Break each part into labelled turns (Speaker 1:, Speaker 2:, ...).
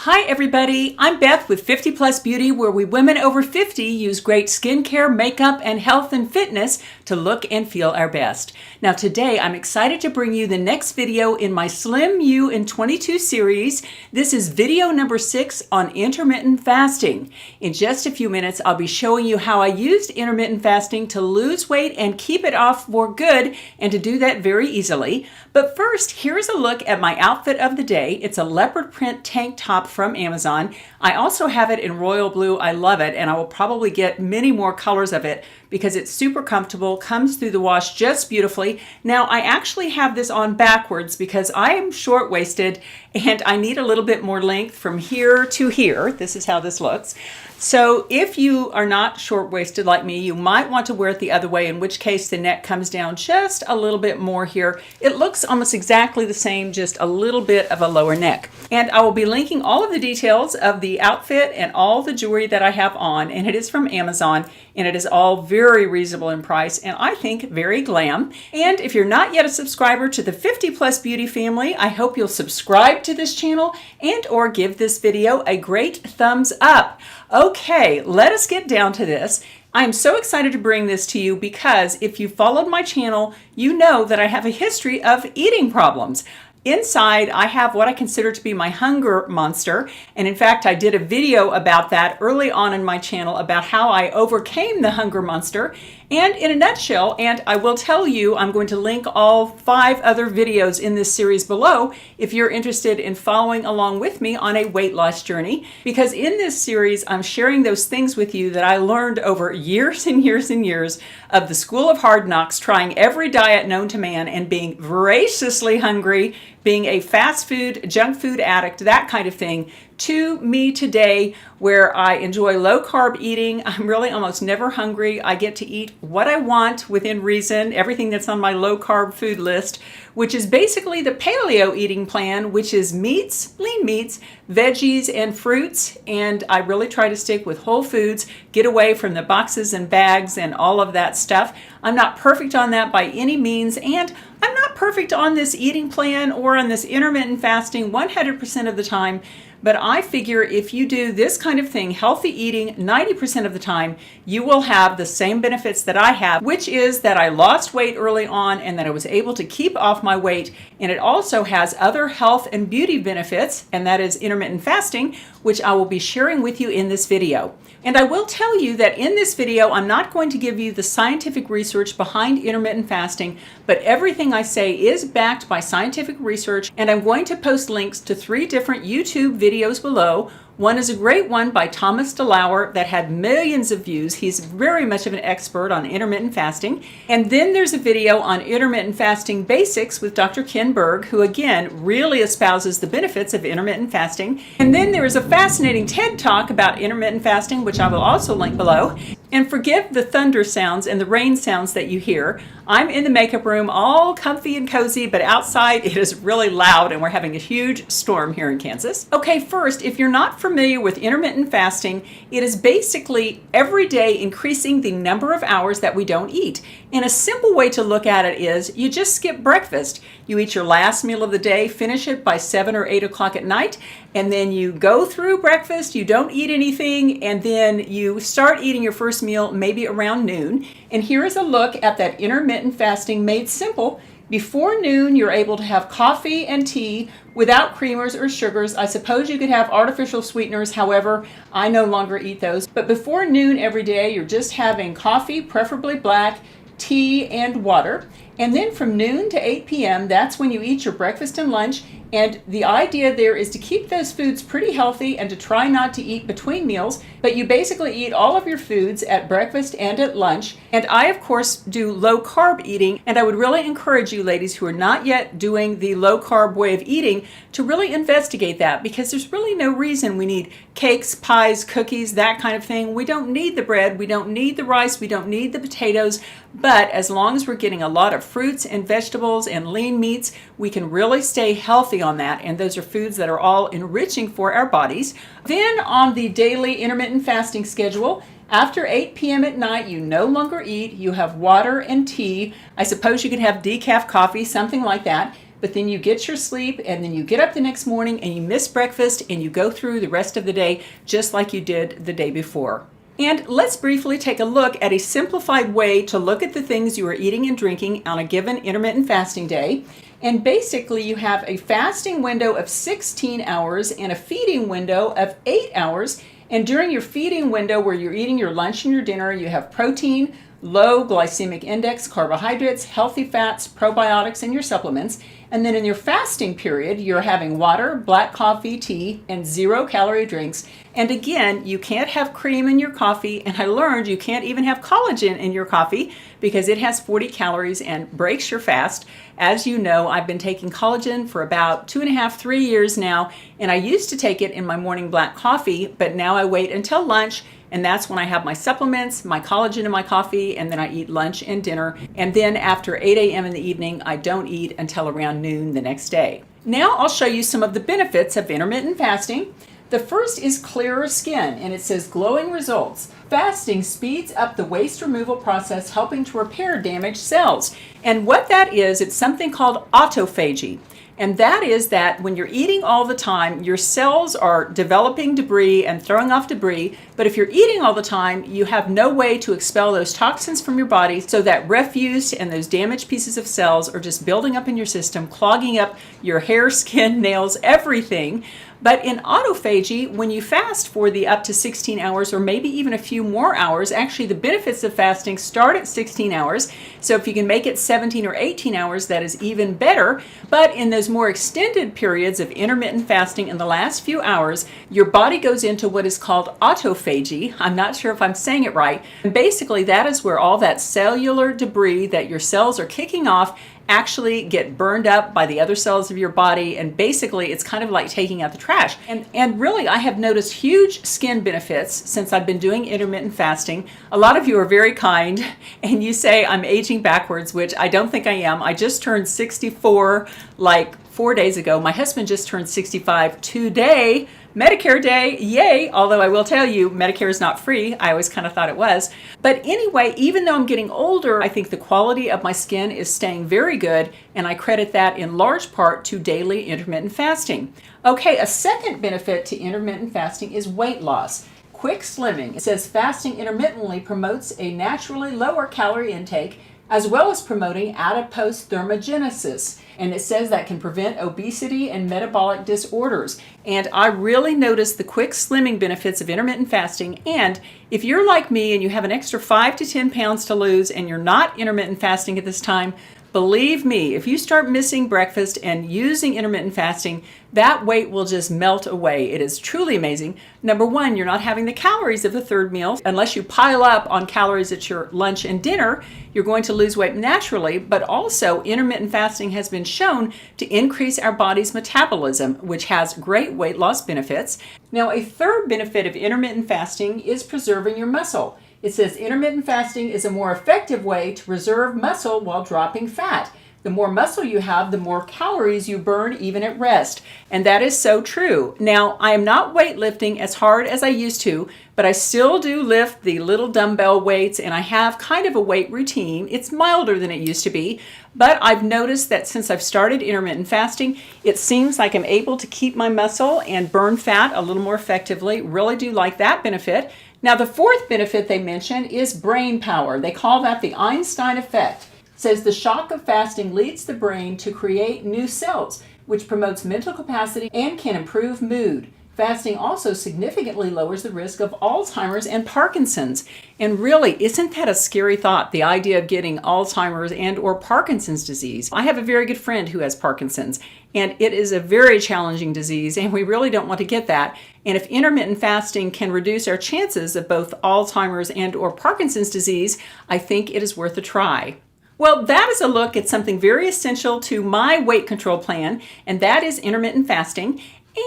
Speaker 1: Hi everybody, I'm Beth with 50 Plus Beauty, where we women over 50 use great skincare, makeup, and health and fitness to look and feel our best. Now today I'm excited to bring you the next video in my Slim You in 22 series. This is video number 6 on intermittent fasting. In just a few minutes I'll be showing you how I used intermittent fasting to lose weight and keep it off for good, and to do that very easily. But first, here's a look at my outfit of the day. It's a leopard print tank top from Amazon. I also have it in royal blue. I love it, and I will probably get many more colors of it because it's super comfortable, comes through the wash just beautifully. Now, I actually have this on backwards because I am short-waisted and I need a little bit more length from here to here. This is how this looks. So if you are not short-waisted like me, you might want to wear it the other way, in which case the neck comes down just a little bit more here. It looks almost exactly the same, just a little bit of a lower neck. And I will be linking all of the details of the outfit and all the jewelry that I have on, and it is from Amazon, and it is all very reasonable in price, and I think very glam. And if you're not yet a subscriber to the 50 Plus Beauty family, I hope you'll subscribe to this channel and or give this video a great thumbs up. Okay, let us get down to this. I'm so excited to bring this to you because if you followed my channel, you know that I have a history of eating problems. Inside, I have what I consider to be my hunger monster. And in fact, I did a video about that early on in my channel about how I overcame the hunger monster. And in a nutshell, and I will tell you, I'm going to link all 5 other videos in this series below if you're interested in following along with me on a weight loss journey. Because in this series, I'm sharing those things with you that I learned over years and years and years of the School of Hard Knocks, trying every diet known to man and being voraciously hungry, being a fast food, junk food addict, that kind of thing, to me today, where I enjoy low carb eating. I'm really almost never hungry. I get to eat what I want within reason, everything that's on my low carb food list, which is basically the paleo eating plan, which is meats, lean meats, veggies, and fruits. And I really try to stick with whole foods, get away from the boxes and bags and all of that stuff. I'm not perfect on that by any means, and I'm not perfect on this eating plan or on this intermittent fasting 100% of the time. But I figure if you do this kind of thing, healthy eating 90% of the time, you will have the same benefits that I have, which is that I lost weight early on and that I was able to keep off my weight. And it also has other health and beauty benefits, and that is intermittent fasting, which I will be sharing with you in this video. And I will tell you that in this video, I'm not going to give you the scientific research behind intermittent fasting, but everything I say is backed by scientific research, and I'm going to post links to 3 different YouTube videos below. One is a great one by Thomas DeLauer that had millions of views. He's very much of an expert on intermittent fasting. And then there's a video on intermittent fasting basics with Dr. Ken Berg, who again really espouses the benefits of intermittent fasting. And then there is a fascinating TED Talk about intermittent fasting, which I will also link below. And forgive the thunder sounds and the rain sounds that you hear. I'm in the makeup room all comfy and cozy, but outside it is really loud and we're having a huge storm here in Kansas. Okay, first, if you're not familiar with intermittent fasting, it is basically every day increasing the number of hours that we don't eat. And a simple way to look at it is you just skip breakfast. You eat your last meal of the day, finish it by 7 or 8 o'clock at night, and then you go through breakfast, you don't eat anything, and then you start eating your first meal maybe around noon. And here is a look at that intermittent fasting made simple. Before noon, you're able to have coffee and tea without creamers or sugars. I suppose you could have artificial sweeteners. However, I no longer eat those. But before noon every day, you're just having coffee, preferably black, tea, and water. And then from noon to 8 p.m., that's when you eat your breakfast and lunch. And the idea there is to keep those foods pretty healthy and to try not to eat between meals, but you basically eat all of your foods at breakfast and at lunch. And I, of course, do low carb eating, and I would really encourage you ladies who are not yet doing the low carb way of eating to really investigate that, because there's really no reason we need cakes, pies, cookies, that kind of thing. We don't need the bread, we don't need the rice, we don't need the potatoes, but as long as we're getting a lot of fruits and vegetables and lean meats, we can really stay healthy on that, and those are foods that are all enriching for our bodies. Then on the daily intermittent fasting schedule, after 8 p.m. at night, you no longer eat. You have water and tea. I suppose you could have decaf coffee, something like that. but then you get your sleep and then you get up the next morning and you miss breakfast and you go through the rest of the day just like you did the day before. And let's briefly take a look at a simplified way to look at the things you are eating and drinking on a given intermittent fasting day. And basically you have a fasting window of 16 hours and a feeding window of 8 hours. And during your feeding window where you're eating your lunch and your dinner, you have protein, low glycemic index carbohydrates, healthy fats, probiotics, and your supplements. And then in your fasting period, you're having water, black coffee, tea, and 0-calorie drinks. And again, you can't have cream in your coffee. And I learned you can't even have collagen in your coffee because it has 40 calories and breaks your fast. As you know, I've been taking collagen for about 2.5, 3 years now. And I used to take it in my morning black coffee, but now I wait until lunch. And that's when I have my supplements, my collagen in my coffee, and then I eat lunch and dinner. And then after 8 a.m. in the evening, I don't eat until around noon the next day. Now I'll show you some of the benefits of intermittent fasting. The first is clearer skin, and it says glowing results. Fasting speeds up the waste removal process, helping to repair damaged cells. And what that is, it's something called autophagy. And that is that when you're eating all the time, your cells are developing debris and throwing off debris. But if you're eating all the time, you have no way to expel those toxins from your body. So that refuse and those damaged pieces of cells are just building up in your system, clogging up your hair, skin, nails, everything. But in autophagy, when you fast for the up to 16 hours or maybe even a few more hours, actually the benefits of fasting start at 16 hours. So if you can make it 17 or 18 hours, that is even better. But in those more extended periods of intermittent fasting in the last few hours, your body goes into what is called autophagy. I'm not sure if I'm saying it right. And basically that is where all that cellular debris that your cells are kicking off actually get burned up by the other cells of your body, and basically it's kind of like taking out the trash. And really I have noticed huge skin benefits since I've been doing intermittent fasting. A lot of you are very kind and you say I'm aging backwards, which I don't think I am. I just turned 64 like 4 days ago. My husband just turned 65 today. Medicare Day, yay! Although I will tell you, Medicare is not free. I always kind of thought it was. But anyway, even though I'm getting older, I think the quality of my skin is staying very good, and I credit that in large part to daily intermittent fasting. Okay, a second benefit to intermittent fasting is weight loss. Quick slimming. It says fasting intermittently promotes a naturally lower calorie intake as well as promoting adipose thermogenesis. And it says that can prevent obesity and metabolic disorders. And I really noticed the quick slimming benefits of intermittent fasting. And if you're like me and you have an extra 5 to 10 pounds to lose and you're not intermittent fasting at this time, believe me, if you start missing breakfast and using intermittent fasting, that weight will just melt away. It is truly amazing. Number one, you're not having the calories of the third meal. Unless you pile up on calories at your lunch and dinner, you're going to lose weight naturally. But also, intermittent fasting has been shown to increase our body's metabolism, which has great weight loss benefits. Now, a third benefit of intermittent fasting is preserving your muscle. It says intermittent fasting is a more effective way to preserve muscle while dropping fat. The more muscle you have, the more calories you burn even at rest. And that is so true. Now, I am not weightlifting as hard as I used to, but I still do lift the little dumbbell weights, and I have kind of a weight routine. It's milder than it used to be, but I've noticed that since I've started intermittent fasting, it seems like I'm able to keep my muscle and burn fat a little more effectively. Really do like that benefit. Now, the fourth benefit they mention is brain power. They call that the Einstein effect. It says the shock of fasting leads the brain to create new cells, which promotes mental capacity and can improve mood. Fasting also significantly lowers the risk of Alzheimer's and Parkinson's. And really, isn't that a scary thought, the idea of getting Alzheimer's and or Parkinson's disease? I have a very good friend who has Parkinson's, and it is a very challenging disease, and we really don't want to get that. And if intermittent fasting can reduce our chances of both Alzheimer's and or Parkinson's disease, I think it is worth a try. Well, that is a look at something very essential to my weight control plan, and that is intermittent fasting.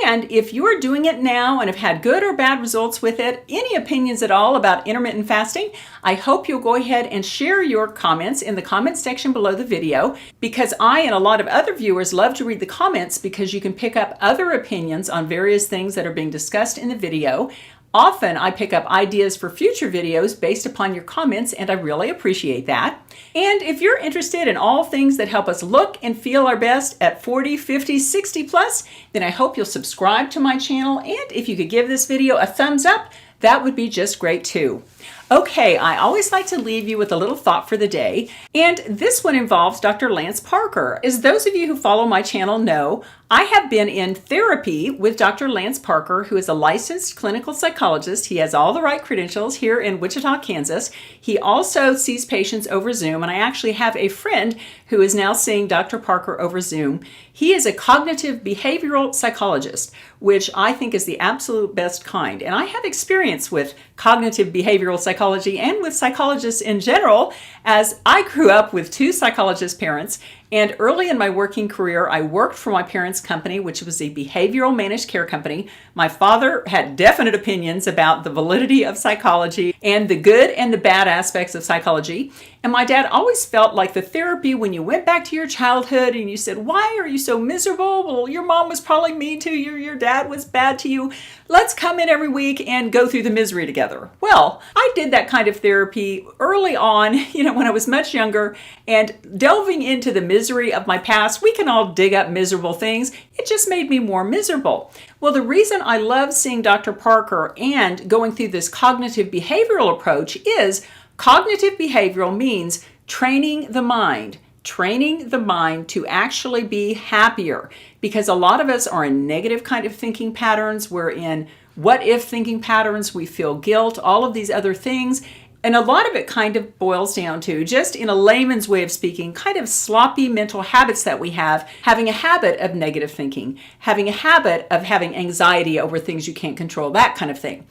Speaker 1: And if you are doing it now and have had good or bad results with it, any opinions at all about intermittent fasting, I hope you'll go ahead and share your comments in the comments section below the video, because I and a lot of other viewers love to read the comments because you can pick up other opinions on various things that are being discussed in the video. Often I pick up ideas for future videos based upon your comments, and I really appreciate that. And if you're interested in all things that help us look and feel our best at 40, 50, 60 plus, then I hope you'll subscribe to my channel, and if you could give this video a thumbs up, that would be just great too. Okay, I always like to leave you with a little thought for the day, and this one involves Dr. Lance Parker. As those of you who follow my channel know, I have been in therapy with Dr. Lance Parker, who is a licensed clinical psychologist. He has all the right credentials here in Wichita, Kansas. He also sees patients over Zoom, and I actually have a friend who is now seeing Dr. Parker over Zoom. He is a cognitive behavioral psychologist, which I think is the absolute best kind. And I have experience with cognitive behavioral psychology and with psychologists in general, as I grew up with two psychologist parents. And early in my working career, I worked for my parents' company, which was a behavioral managed care company. My father had definite opinions about the validity of psychology and the good and the bad aspects of psychology. And my dad always felt like the therapy, when you went back to your childhood and you said, "Why are you so miserable? Well, your mom was probably mean to you. Your dad was bad to you. Let's come in every week and go through the misery together." Well, I did that kind of therapy early on, when I was much younger, and delving into the misery of my past, we can all dig up miserable things. It just made me more miserable. Well, the reason I love seeing Dr. Parker and going through this cognitive behavioral approach is cognitive behavioral means training the mind to actually be happier, because a lot of us are in negative kind of thinking patterns. We're in what if thinking patterns. We feel guilt, all of these other things. And a lot of it kind of boils down to, just in a layman's way of speaking, kind of sloppy mental habits that we have, having a habit of negative thinking, having a habit of having anxiety over things you can't control, that kind of thing.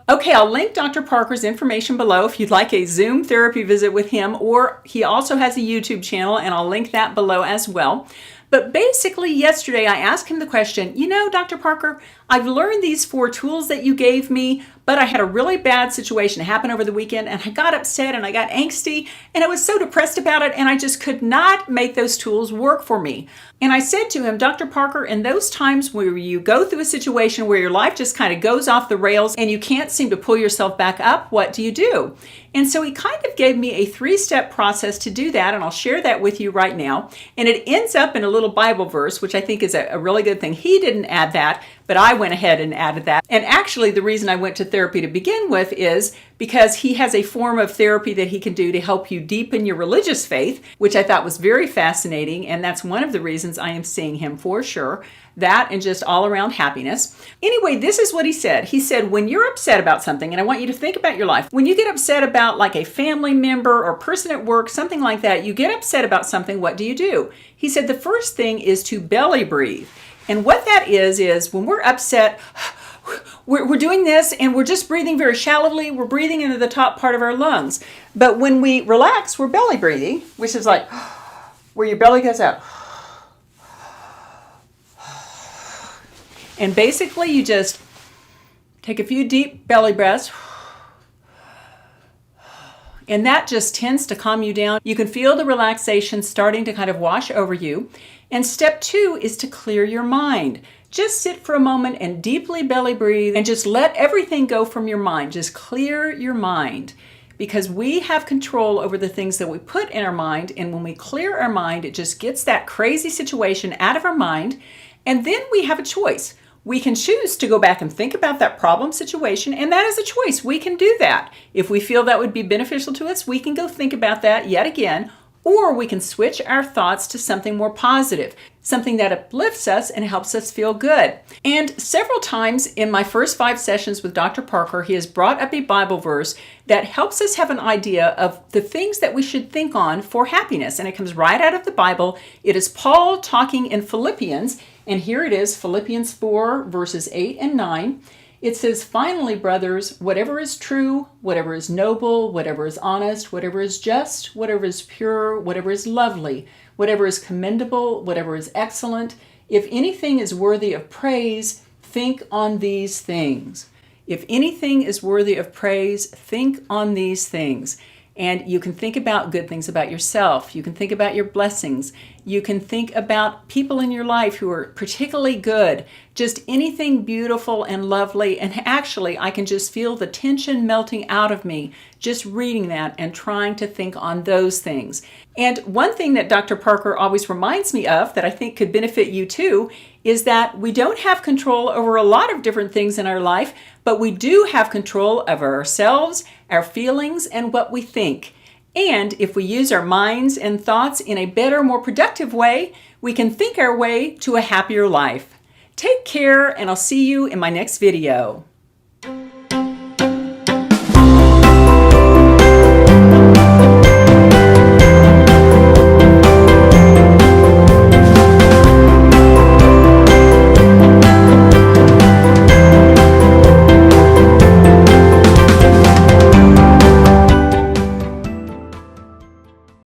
Speaker 1: Okay, I'll link Dr. Parker's information below if you'd like a Zoom therapy visit with him, or he also has a YouTube channel, and I'll link that below as well. But basically, yesterday I asked him the question, Dr. Parker, I've learned these 4 tools that you gave me, but I had a really bad situation happen over the weekend, and I got upset and I got angsty, and I was so depressed about it, and I just could not make those tools work for me. And I said to him, Dr. Parker, in those times where you go through a situation where your life just kind of goes off the rails and you can't seem to pull yourself back up, what do you do? And so he kind of gave me a 3-step process to do that, and I'll share that with you right now. And it ends up in a little Bible verse, which I think is a really good thing. He didn't add that, but I went ahead and added that. And actually, the reason I went to therapy to begin with is because he has a form of therapy that he can do to help you deepen your religious faith, which I thought was very fascinating. And that's one of the reasons I am seeing him for sure. That and just all around happiness. Anyway, this is what he said. He said, when you're upset about something, and I want you to think about your life, when you get upset about like a family member or person at work, something like that, you get upset about something, what do? He said the first thing is to belly breathe. And what that is when we're upset, we're doing this and we're just breathing very shallowly. We're breathing into the top part of our lungs. But when we relax, we're belly breathing, which is like where your belly goes out. And basically you just take a few deep belly breaths. And that just tends to calm you down. You can feel the relaxation starting to kind of wash over you. And step 2 is to clear your mind. Just sit for a moment and deeply belly breathe and just let everything go from your mind. Just clear your mind, because we have control over the things that we put in our mind. And when we clear our mind, it just gets that crazy situation out of our mind. And then we have a choice. We can choose to go back and think about that problem situation, and that is a choice. We can do that. If we feel that would be beneficial to us, we can go think about that yet again, or we can switch our thoughts to something more positive, something that uplifts us and helps us feel good. And several times in my first 5 sessions with Dr. Parker, he has brought up a Bible verse that helps us have an idea of the things that we should think on for happiness. And it comes right out of the Bible. It is Paul talking in Philippians. And here it is, Philippians 4, verses 8 and 9. It says, "Finally, brothers, whatever is true, whatever is noble, whatever is honest, whatever is just, whatever is pure, whatever is lovely, whatever is commendable, whatever is excellent, if anything is worthy of praise, think on these things." If anything is worthy of praise, think on these things. And you can think about good things about yourself. You can think about your blessings. You can think about people in your life who are particularly good, just anything beautiful and lovely. And actually, I can just feel the tension melting out of me just reading that and trying to think on those things. And one thing that Dr. Parker always reminds me of that I think could benefit you too is that we don't have control over a lot of different things in our life, but we do have control over ourselves, our feelings, and what we think. And if we use our minds and thoughts in a better, more productive way, we can think our way to a happier life. Take care, and I'll see you in my next video.